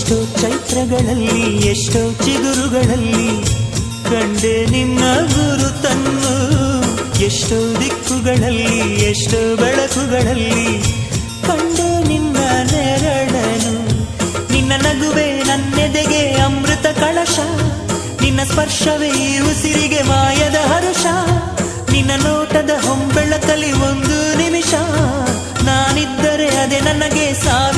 ಎಷ್ಟೋ ಚೈತ್ರಗಳಲ್ಲಿ ಎಷ್ಟೋ ಚಿಗುರುಗಳಲ್ಲಿ ಕಂಡೆ ನಿನ್ನ ಗುರುತನ್ನು, ಎಷ್ಟೋ ದಿಕ್ಕುಗಳಲ್ಲಿ ಎಷ್ಟೋ ಬೆಳಕುಗಳಲ್ಲಿ ಕಂಡೆ ನಿನ್ನ ನೆರಳನು. ನಿನ್ನ ನಗುವೆ ನನ್ನೆದೆಗೆ ಅಮೃತ ಕಳಶ, ನಿನ್ನ ಸ್ಪರ್ಶವೇ ಈ ಉಸಿರಿಗೆ ಮಾಯದ ಹರುಷ. ನಿನ್ನ ನೋಟದ ಹೊಂಬೆಳಕಲಿ ಒಂದು ನಿಮಿಷ ನಾನಿದ್ದರೆ ಅದೇ ನನಗೆ ಸಾವಿರ